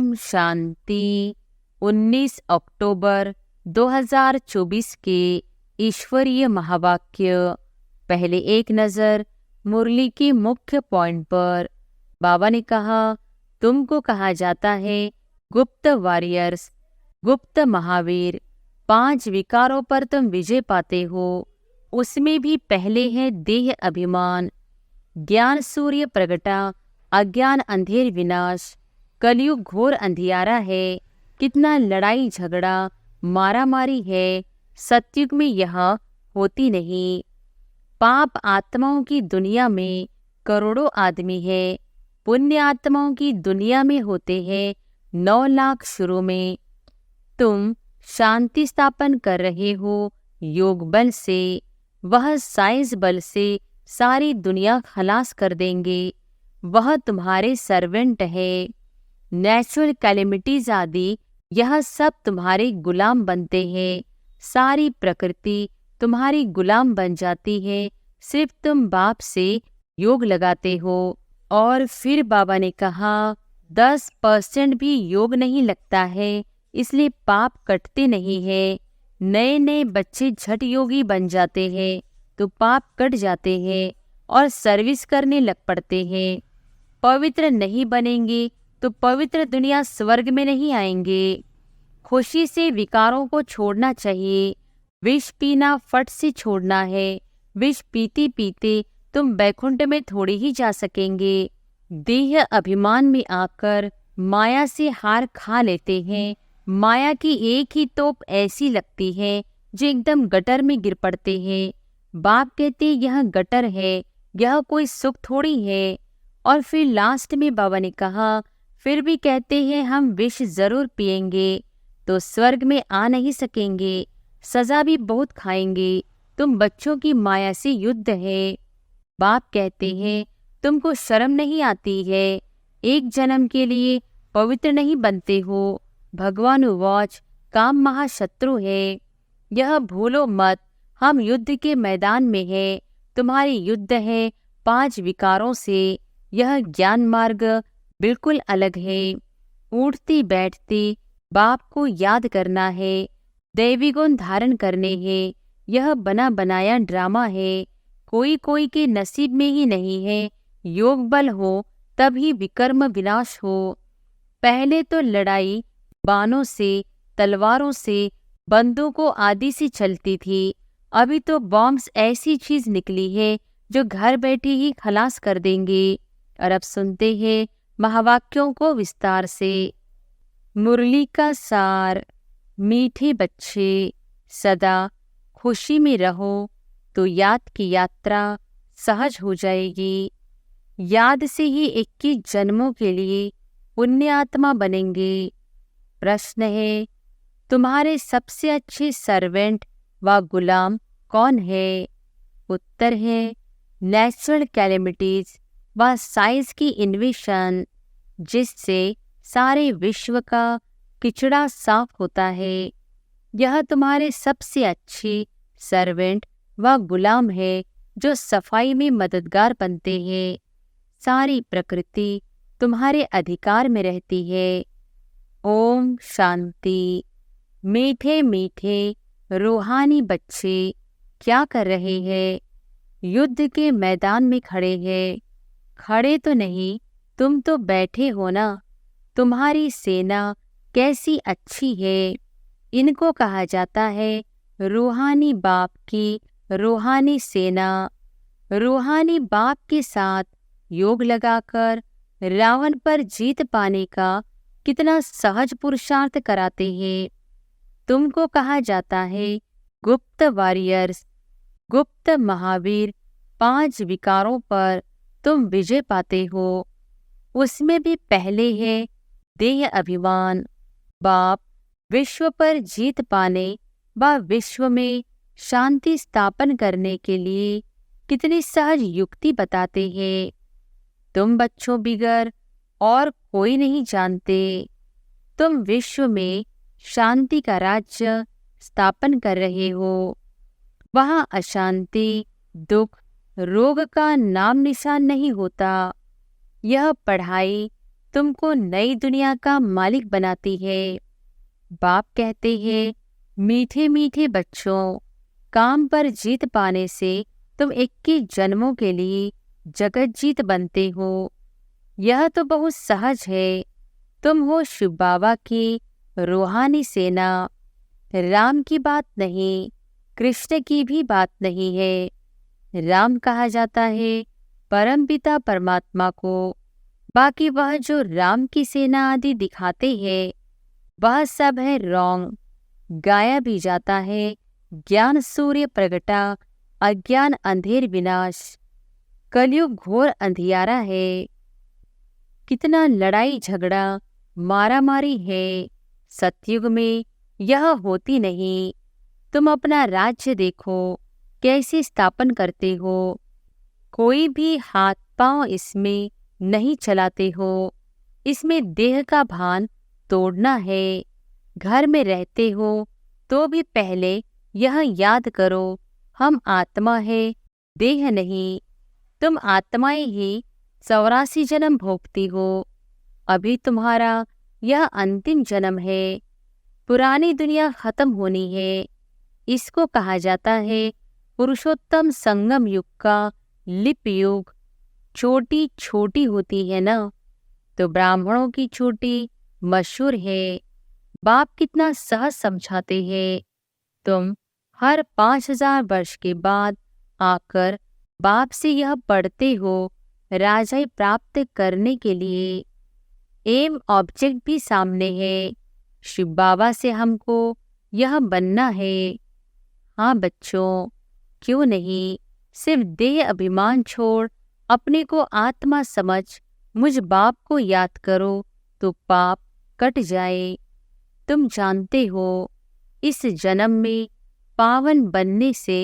ओम शांति। 19 अक्टूबर 2024 के ईश्वरीय महावाक्य। पहले एक नज़र मुरली की मुख्य पॉइंट पर। बाबा ने कहा, तुमको कहा जाता है गुप्त वॉरियर्स, गुप्त महावीर। 5 विकारों पर तुम विजय पाते हो। उसमें भी पहले है देह अभिमान। ज्ञान सूर्य प्रगटा, अज्ञान अंधेर विनाश। कलयुग घोर अंधियारा है, कितना लड़ाई झगड़ा मारा मारी है। सतयुग में यह होती नहीं। पाप आत्माओं की दुनिया में करोड़ों आदमी है, पुण्य आत्माओं की दुनिया में होते हैं 9 लाख शुरू में। तुम शांति स्थापन कर रहे हो योग बल से, वह साइंस बल से सारी दुनिया खलास कर देंगे। वह तुम्हारे सर्वेंट है। नेचुरल कैलेमिटीज आदि यह सब तुम्हारे गुलाम बनते हैं। सारी प्रकृति तुम्हारी गुलाम बन जाती है, सिर्फ तुम बाप से योग लगाते हो। और फिर बाबा ने कहा 10% भी योग नहीं लगता है, इसलिए पाप कटते नहीं है। नए नए बच्चे झट योगी बन जाते हैं तो पाप कट जाते हैं और सर्विस करने लग पड़ते हैं। पवित्र नहीं बनेंगे तो पवित्र दुनिया स्वर्ग में नहीं आएंगे। खुशी से विकारों को छोड़ना चाहिए। विष पीना फट से छोड़ना है। विष पीते पीते तुम बैकुंठ में थोड़ी ही जा सकेंगे। देह अभिमान में आकर माया से हार खा लेते हैं। माया की एक ही तोप ऐसी लगती है जो एकदम गटर में गिर पड़ते हैं। बाप कहते यह गटर है, यह कोई सुख थोड़ी है। और फिर लास्ट में बाबा ने कहा, फिर भी कहते हैं हम विष जरूर पिएंगे तो स्वर्ग में आ नहीं सकेंगे, सजा भी बहुत खाएंगे। तुम बच्चों की माया से युद्ध है। बाप कहते हैं तुमको शर्म नहीं आती है, एक जन्म के लिए पवित्र नहीं बनते हो। भगवान वाच काम महाशत्रु है, यह भूलो मत। हम युद्ध के मैदान में है, तुम्हारी युद्ध है 5 विकारों से। यह ज्ञान मार्ग बिल्कुल अलग है। उठती बैठती बाप को याद करना है, दैवी गुण धारण करने हैं। यह बना बनाया ड्रामा है, कोई कोई के नसीब में ही नहीं है। योग बल हो तब ही विकर्म विनाश हो। पहले तो लड़ाई बाणों से, तलवारों से, बंदूकों आदि से चलती थी। अभी तो बॉम्ब्स ऐसी चीज निकली है जो घर बैठे ही खलास कर देंगे। और अब सुनते हैं महावाक्यों को विस्तार से। मुरली का सार। मीठे बच्चे, सदा खुशी में रहो तो याद की यात्रा सहज हो जाएगी। याद से ही 21 जन्मों के लिए पुण्य आत्मा बनेंगे। प्रश्न है, तुम्हारे सबसे अच्छे सर्वेंट व गुलाम कौन है? उत्तर है नेचुरल कैलेमिटीज व साइंस की इन्वेशन, जिससे सारे विश्व का किचड़ा साफ होता है। यह तुम्हारे सबसे अच्छे सर्वेंट व गुलाम है जो सफाई में मददगार बनते हैं। सारी प्रकृति तुम्हारे अधिकार में रहती है। ओम शांति। मीठे मीठे रूहानी बच्चे क्या कर रहे हैं? युद्ध के मैदान में खड़े हैं। खड़े तो नहीं, तुम तो बैठे हो ना। तुम्हारी सेना कैसी अच्छी है। इनको कहा जाता है रूहानी बाप की रूहानी सेना। रूहानी बाप के साथ योग लगाकर रावण पर जीत पाने का कितना सहज पुरुषार्थ कराते हैं। तुमको कहा जाता है गुप्त वॉरियर्स, गुप्त महावीर। 5 विकारों पर तुम विजय पाते हो। उसमें भी पहले है देह अभिमान। बाप विश्व पर जीत पाने व विश्व में शांति स्थापन करने के लिए कितनी सहज युक्ति बताते हैं। तुम बच्चों बिगर और कोई नहीं जानते। तुम विश्व में शांति का राज्य स्थापन कर रहे हो। वहाँ अशांति, दुख, रोग का नाम निशान नहीं होता। यह पढ़ाई तुमको नई दुनिया का मालिक बनाती है। बाप कहते हैं, मीठे मीठे बच्चों, काम पर जीत पाने से तुम 21 जन्मों के लिए जगत जीत बनते हो। यह तो बहुत सहज है। तुम हो शिव बाबा की रूहानी सेना। राम की बात नहीं, कृष्ण की भी बात नहीं है। राम कहा जाता है परमपिता परमात्मा को। बाकी वह जो राम की सेना आदि दिखाते हैं, वह सब है रॉन्ग। गाया भी जाता है, ज्ञान सूर्य प्रगटा, अज्ञान अंधेर विनाश। कलयुग घोर अंधियारा है। कितना लड़ाई झगड़ा मारामारी है। सतयुग में यह होती नहीं। तुम अपना राज्य देखो, कैसे स्थापन करते हो। कोई भी हाथ पांव इसमें नहीं चलाते हो। इसमें देह का भान तोड़ना है। घर में रहते हो तो भी पहले यह याद करो, हम आत्मा है, देह नहीं। तुम आत्माएं ही 84 जन्म भोगती हो। अभी तुम्हारा यह अंतिम जन्म है। पुरानी दुनिया खत्म होनी है। इसको कहा जाता है पुरुषोत्तम संगम युग का लिप युग। चोटी छोटी होती है ना, तो ब्राह्मणों की चोटी मशहूर है। बाप कितना सहज समझाते हैं। तुम हर 5000 वर्ष के बाद आकर बाप से यह पढ़ते हो, राजाई प्राप्त करने के लिए। एम ऑब्जेक्ट भी सामने है। शिव बाबा से हमको यह बनना है। हाँ बच्चों, क्यों नहीं। सिर्फ देह अभिमान छोड़ अपने को आत्मा समझ मुझ बाप को याद करो तो पाप कट जाए। तुम जानते हो, इस जन्म में पावन बनने से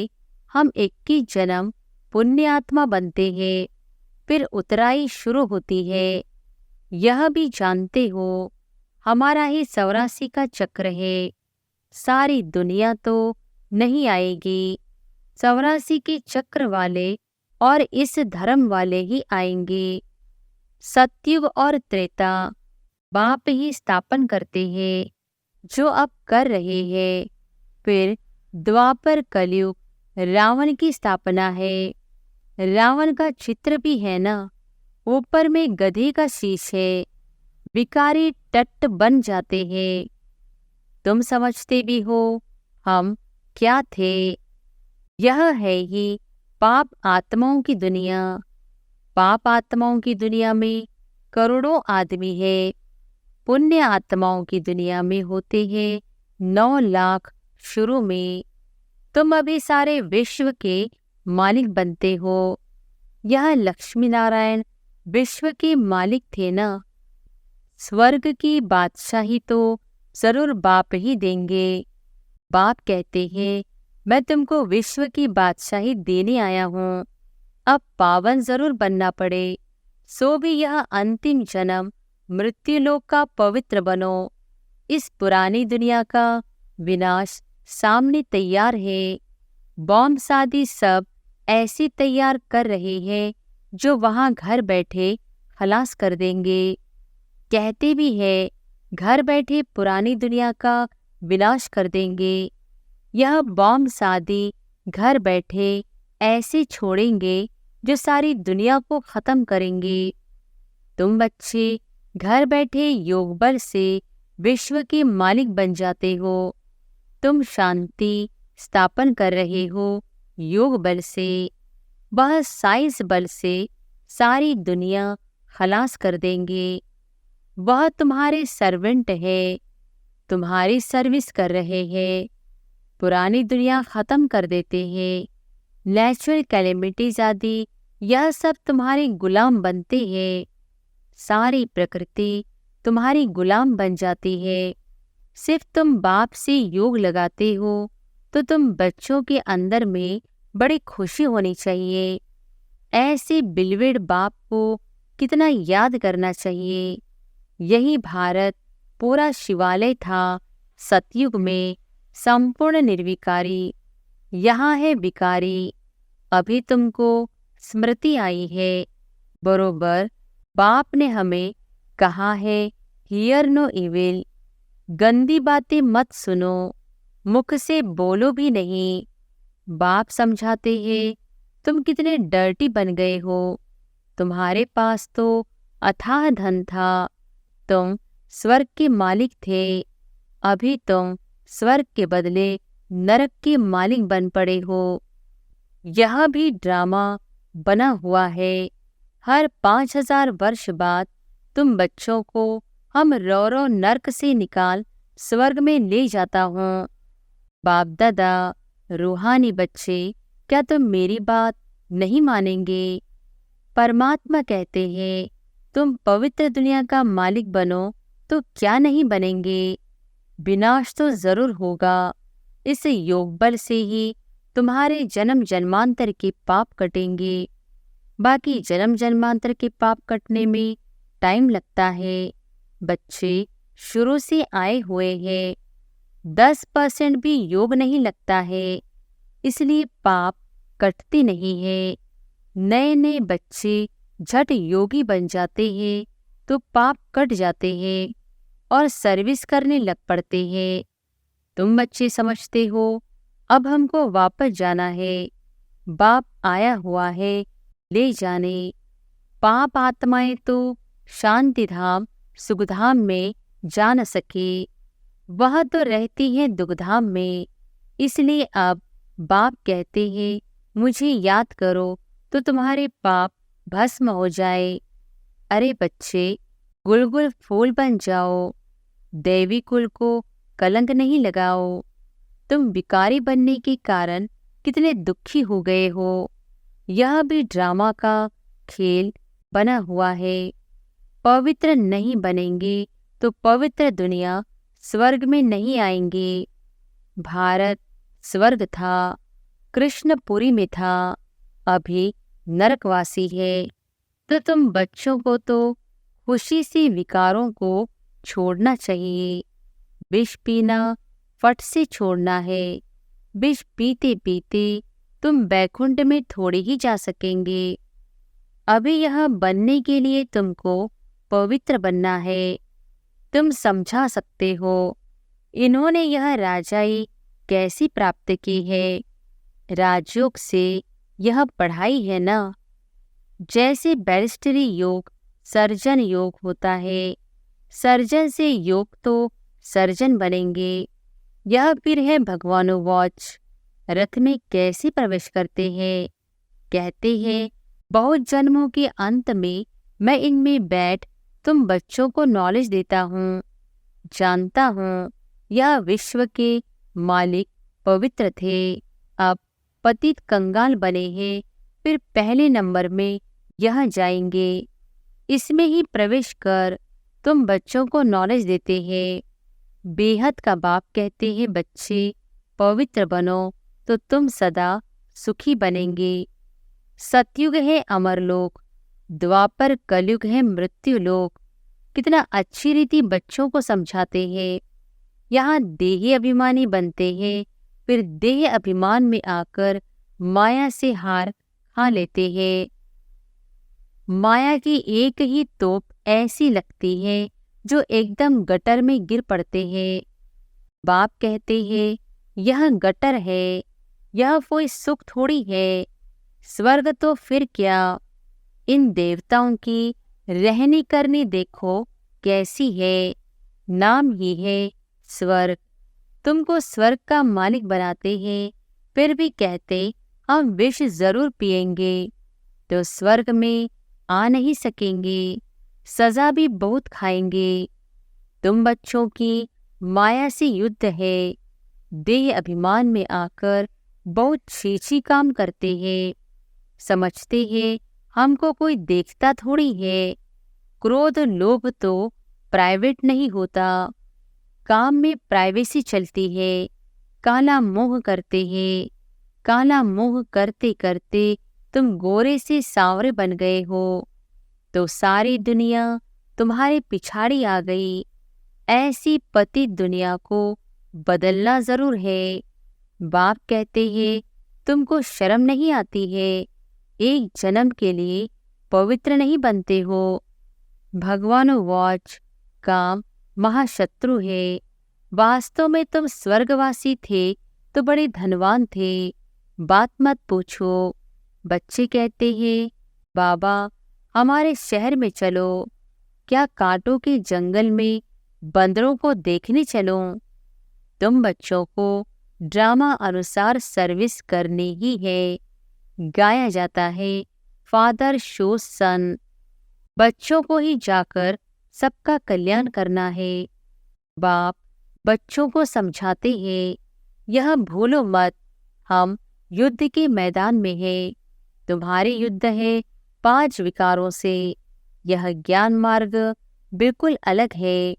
हम 21 जन्म पुण्य आत्मा बनते हैं। फिर उतराई शुरू होती है। यह भी जानते हो, हमारा ही 84 का चक्र है। सारी दुनिया तो नहीं आएगी। 84 के चक्र वाले और इस धर्म वाले ही आएंगे। सतयुग और त्रेता बाप ही स्थापन करते हैं, जो अब कर रहे हैं। फिर द्वापर कलयुग रावण की स्थापना है। रावण का चित्र भी है ना, ऊपर में गधे का शीश है। विकारी टट्ट बन जाते हैं। तुम समझते भी हो हम क्या थे। यह है ही पाप आत्माओं की दुनिया। पाप आत्माओं की दुनिया में करोड़ों आदमी है। पुण्य आत्माओं की दुनिया में होते हैं 9 लाख शुरू में। तुम अभी सारे विश्व के मालिक बनते हो। यह लक्ष्मी नारायण विश्व के मालिक थे ना। स्वर्ग की बादशाही तो जरूर बाप ही देंगे। बाप कहते हैं, मैं तुमको विश्व की बादशाही देने आया हूँ। अब पावन जरूर बनना पड़े, सो भी यह अंतिम जन्म मृत्युलोक का पवित्र बनो। इस पुरानी दुनिया का विनाश सामने तैयार है। बॉम्ब शादी सब ऐसी तैयार कर रहे हैं जो वहां घर बैठे खलास कर देंगे। कहते भी है घर बैठे पुरानी दुनिया का विनाश कर देंगे। यह बॉम्ब शादी घर बैठे ऐसे छोड़ेंगे जो सारी दुनिया को खत्म करेंगे। तुम बच्चे घर बैठे योग बल से विश्व के मालिक बन जाते हो। तुम शांति स्थापन कर रहे हो योग बल से। वह साइंस बल से सारी दुनिया खलास कर देंगे। वह तुम्हारे सर्वेंट है, तुम्हारी सर्विस कर रहे हैं। पुरानी दुनिया खत्म कर देते हैं। नेचुरल कैलेमिटीज आदि यह सब तुम्हारे गुलाम बनते हैं। सारी प्रकृति तुम्हारी गुलाम बन जाती है। सिर्फ तुम बाप से योग लगाते हो तो तुम बच्चों के अंदर में बड़ी खुशी होनी चाहिए। ऐसे बिलवेड बाप को कितना याद करना चाहिए। यही भारत पूरा शिवालय था सतयुग में, संपूर्ण निर्विकारी। यहाँ है विकारी। अभी तुमको स्मृति आई है। बरोबर बाप ने हमें कहा है हियर नो इविल, गंदी बातें मत सुनो, मुख से बोलो भी नहीं। बाप समझाते हैं तुम कितने डर्टी बन गए हो, तुम्हारे पास तो अथाह धन था, तुम स्वर्ग के मालिक थे, अभी तुम स्वर्ग के बदले नरक के मालिक बन पड़े हो। यह भी ड्रामा बना हुआ है। हर 5000 वर्ष बाद तुम बच्चों को हम रो रो नर्क से निकाल स्वर्ग में ले जाता हूँ। बाप दादा, रूहानी बच्चे, क्या तुम मेरी बात नहीं मानेंगे? परमात्मा कहते हैं तुम पवित्र दुनिया का मालिक बनो तो क्या नहीं बनेंगे, विनाश तो जरूर होगा। इस योग बल से ही तुम्हारे जन्म जन्मांतर के पाप कटेंगे। बाकी जन्म जन्मांतर के पाप कटने में टाइम लगता है। बच्चे शुरू से आए हुए हैं, 10% भी योग नहीं लगता है, इसलिए पाप कटते नहीं है। नए नए बच्चे झट योगी बन जाते हैं तो पाप कट जाते हैं और सर्विस करने लग पड़ते हैं। तुम बच्चे समझते हो अब हमको वापस जाना है, बाप आया हुआ है ले जाने। पाप आत्माएं तो शांति धाम सुखधाम में जा न सके, वह तो रहती है दुखधाम में। इसलिए अब बाप कहते हैं मुझे याद करो तो तुम्हारे पाप भस्म हो जाए। अरे बच्चे, गुलगुल फूल बन जाओ, देवी कुल को कलंक नहीं लगाओ। तुम भिखारी बनने के कारण कितने दुखी हो गए हो। यह भी ड्रामा का खेल बना हुआ है। पवित्र नहीं बनेंगे तो पवित्र दुनिया स्वर्ग में नहीं आएंगे। भारत स्वर्ग था, कृष्णपुरी में था, अभी नरकवासी है। तो तुम बच्चों को तो खुशी से विकारों को छोड़ना चाहिए। विष पीना फट से छोड़ना है। विष पीते पीते तुम बैकुंठ में थोड़ी ही जा सकेंगे। अभी यह बनने के लिए तुमको पवित्र बनना है। तुम समझा सकते हो इन्होंने यह राजाई कैसी प्राप्त की है। राजयोग से यह पढ़ाई है ना। जैसे बैरिस्टरी योग सर्जन योग होता है, सर्जन से योग तो सर्जन बनेंगे। यह फिर है भगवानुवाच। रथ में कैसे प्रवेश करते हैं? कहते हैं बहुत जन्मों के अंत में मैं इनमें बैठ तुम बच्चों को नॉलेज देता हूँ। जानता हूँ यह विश्व के मालिक पवित्र थे, अब पतित कंगाल बने हैं, फिर पहले नंबर में यह जाएंगे। इसमें ही प्रवेश कर तुम बच्चों को नॉलेज देते हैं। बेहद का बाप कहते हैं बच्चे पवित्र बनो तो तुम सदा सुखी बनेंगे। सतयुग है अमरलोक, द्वापर कलयुग है मृत्यु लोक। कितना अच्छी रीति बच्चों को समझाते हैं। यहाँ देही अभिमानी बनते हैं, फिर देह अभिमान में आकर माया से हार खा लेते हैं। माया की एक ही तोप ऐसी लगती है जो एकदम गटर में गिर पड़ते हैं। बाप कहते हैं यह गटर है, यह कोई सुख थोड़ी है। स्वर्ग तो फिर क्या। इन देवताओं की रहनी करनी देखो कैसी है, नाम ही है स्वर्ग। तुमको स्वर्ग का मालिक बनाते हैं, फिर भी कहते हम विष जरूर पिएंगे, तो स्वर्ग में आ नहीं सकेंगे, सजा भी बहुत खाएंगे। तुम बच्चों की माया से युद्ध है। देह अभिमान में आकर बहुत छीछी काम करते हैं। समझते हैं हमको कोई देखता थोड़ी है। क्रोध लोभ तो प्राइवेट नहीं होता, काम में प्राइवेसी चलती है। काला मोह करते हैं। काला मोह करते करते तुम गोरे से सांवरे बन गए हो, तो सारी दुनिया तुम्हारे पिछाड़ी आ गई। ऐसी पतित दुनिया को बदलना जरूर है। बाप कहते हैं तुमको शर्म नहीं आती है, एक जन्म के लिए पवित्र नहीं बनते हो। भगवानुवाच काम महाशत्रु है। वास्तव में तुम स्वर्गवासी थे तो बड़े धनवान थे, बात मत पूछो। बच्चे कहते हैं बाबा हमारे शहर में चलो, क्या कांटों के जंगल में बंदरों को देखने चलो। तुम बच्चों को ड्रामा अनुसार सर्विस करनी ही है। गाया जाता है फादर शोज सन। बच्चों को ही जाकर सबका कल्याण करना है। बाप बच्चों को समझाते हैं यह भूलो मत, हम युद्ध के मैदान में है। तुम्हारे युद्ध है 5 विकारों से। यह ज्ञान मार्ग बिल्कुल अलग है।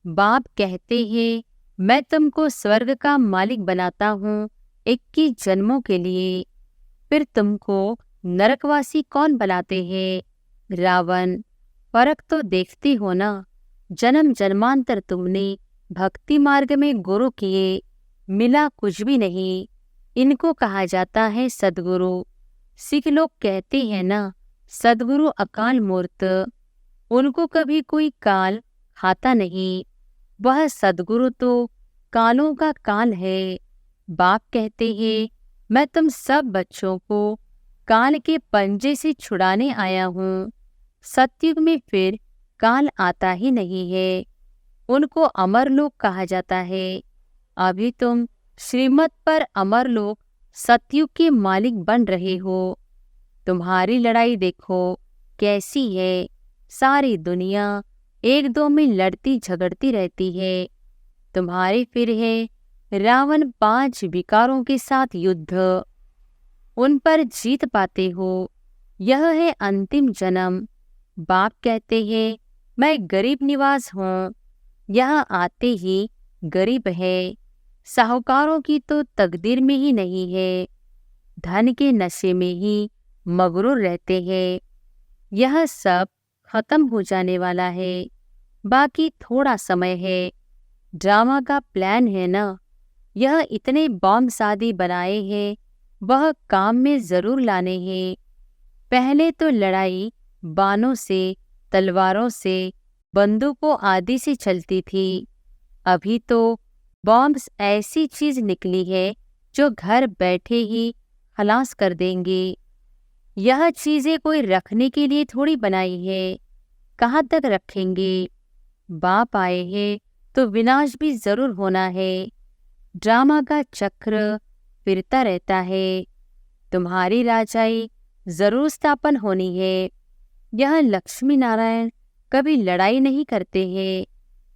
बाप कहते हैं मैं तुमको स्वर्ग का मालिक बनाता हूँ 21 जन्मों के लिए। फिर तुमको नरकवासी कौन बनाते हैं? रावण। फर्क तो देखते हो ना, जन्म जन्मांतर तुमने भक्ति मार्ग में गुरु किए, मिला कुछ भी नहीं। इनको कहा जाता है सद्गुरु। सिख लोग कहते हैं ना सद्गुरु अकाल मूर्त, उनको कभी कोई काल खाता नहीं। वह सद्गुरु तो कालों का काल है। बाप कहते हैं मैं तुम सब बच्चों को काल के पंजे से छुड़ाने आया हूँ। सतयुग में फिर काल आता ही नहीं है। उनको अमरलोक कहा जाता है। अभी तुम श्रीमत पर अमरलोक सतयुग के मालिक बन रहे हो। तुम्हारी लड़ाई देखो कैसी है। सारी दुनिया एक दो में लड़ती झगड़ती रहती है। तुम्हारे फिर है रावण 5 विकारों के साथ युद्ध, उन पर जीत पाते हो। यह है अंतिम जन्म। बाप कहते हैं मैं गरीब निवास हूँ, यहाँ आते ही गरीब है। साहूकारों की तो तकदीर में ही नहीं है, धन के नशे में ही मगरूर रहते हैं। यह सब खत्म हो जाने वाला है, बाकी थोड़ा समय है। ड्रामा का प्लान है ना, यह इतने बॉम्ब शादी बनाए हैं, वह काम में जरूर लाने हैं। पहले तो लड़ाई बाणों से, तलवारों से, बंदूकों आदि से चलती थी। अभी तो बॉम्ब्स ऐसी चीज निकली है जो घर बैठे ही खलास कर देंगे। यह चीजें कोई रखने के लिए थोड़ी बनाई है, कहाँ तक रखेंगे। बाप आए हैं तो विनाश भी जरूर होना है। ड्रामा का चक्र फिरता रहता है। तुम्हारी राजाई जरूर स्थापन होनी है। यह लक्ष्मी नारायण कभी लड़ाई नहीं करते हैं।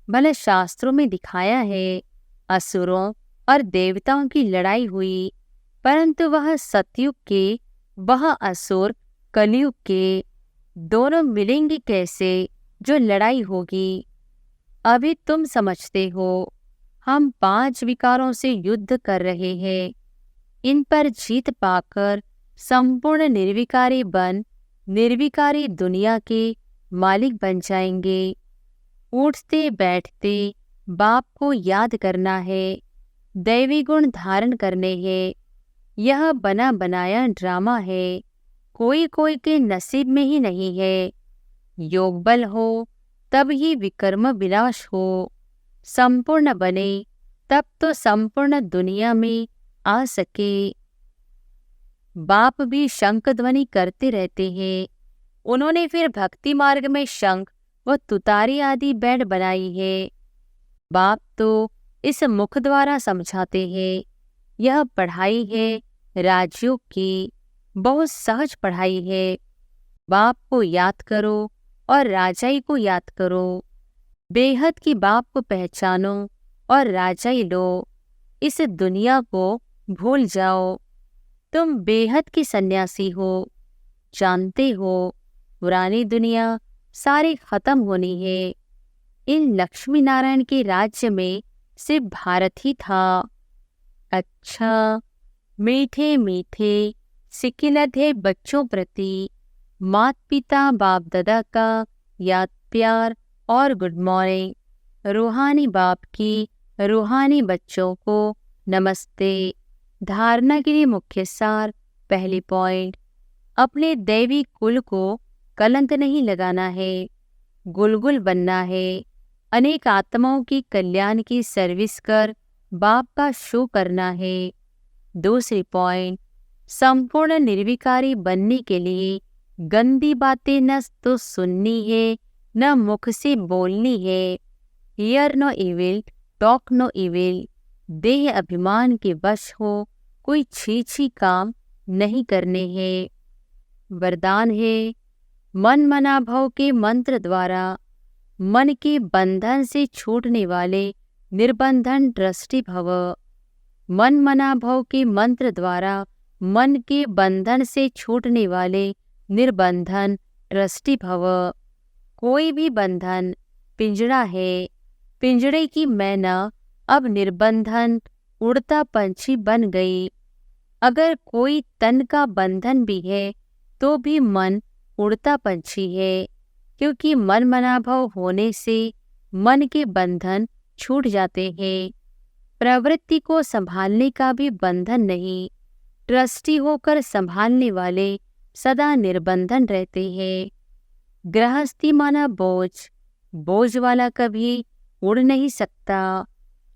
भले शास्त्रों में दिखाया है असुरों और देवताओं की लड़ाई हुई, परंतु वह सतयुग के, वह असुर कलयुग के, दोनों मिलेंगे कैसे जो लड़ाई होगी। अभी तुम समझते हो हम 5 विकारों से युद्ध कर रहे हैं। इन पर जीत पाकर संपूर्ण निर्विकारी बन निर्विकारी दुनिया के मालिक बन जाएंगे। उठते बैठते बाप को याद करना है, दैवी गुण धारण करने हैं। यह बना बनाया ड्रामा है, कोई कोई के नसीब में ही नहीं है। योग बल हो तब ही विकर्म विनाश हो। संपूर्ण बने तब तो संपूर्ण दुनिया में आ सके। बाप भी शंख ध्वनि करते रहते हैं। उन्होंने फिर भक्ति मार्ग में शंख व तुतारी आदि बैंड बनाई है। बाप तो इस मुख द्वारा समझाते हैं। यह पढ़ाई है राजयोग की, बहुत सहज पढ़ाई है। बाप को याद करो और राजाई को याद करो। बेहद की बाप को पहचानो और राजाई लो। इस दुनिया को भूल जाओ। तुम बेहद की सन्यासी हो। जानते हो पुरानी दुनिया सारी खत्म होनी है। इन लक्ष्मी नारायण के राज्य में सिर्फ भारत ही था। अच्छा, मीठे मीठे सिकिलत बच्चों प्रति माता पिता बाप दादा का याद प्यार और गुड मॉर्निंग। रूहानी बाप की रूहानी बच्चों को नमस्ते। धारणा के लिए मुख्य सार। पहली पॉइंट, अपने दैवी कुल को कलंक नहीं लगाना है। गुलगुल बनना है। अनेक आत्माओं की कल्याण की सर्विस कर बाप का शो करना है। दूसरी पॉइंट, संपूर्ण निर्विकारी बनने के लिए गंदी बातें न तो सुननी है न मुख से बोलनी है। Hear no evil, talk no evil. देह अभिमान के वश हो कोई छी काम नहीं करने हैं। वरदान है, मन मना भव के मंत्र द्वारा मन के बंधन से छूटने वाले निर्बंधन दृष्टि भव। मन मना भव के मंत्र द्वारा मन के बंधन से छूटने वाले निर्बंधन दृष्टि भव। कोई भी बंधन पिंजड़ा है, पिंजड़े की मैना अब निर्बंधन उड़ता पंछी बन गई। अगर कोई तन का बंधन भी है तो भी मन उड़ता पंछी है, क्योंकि मन मनाभव होने से मन के बंधन छूट जाते हैं। प्रवृत्ति को संभालने का भी बंधन नहीं। ट्रस्टी होकर संभालने वाले सदा निर्बंधन रहते हैं। गृहस्थी माना बोझ, बोझ वाला कभी उड़ नहीं सकता,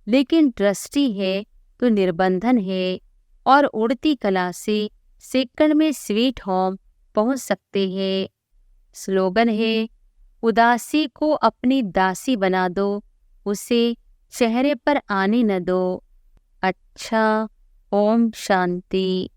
लेकिन ट्रस्टी है तो निर्बंधन है और उड़ती कला से सेकंड में स्वीट होम पहुंच सकते हैं। स्लोगन है, उदासी को अपनी दासी बना दो, उसे चेहरे पर आने न दो। अच्छा, ओम शांति।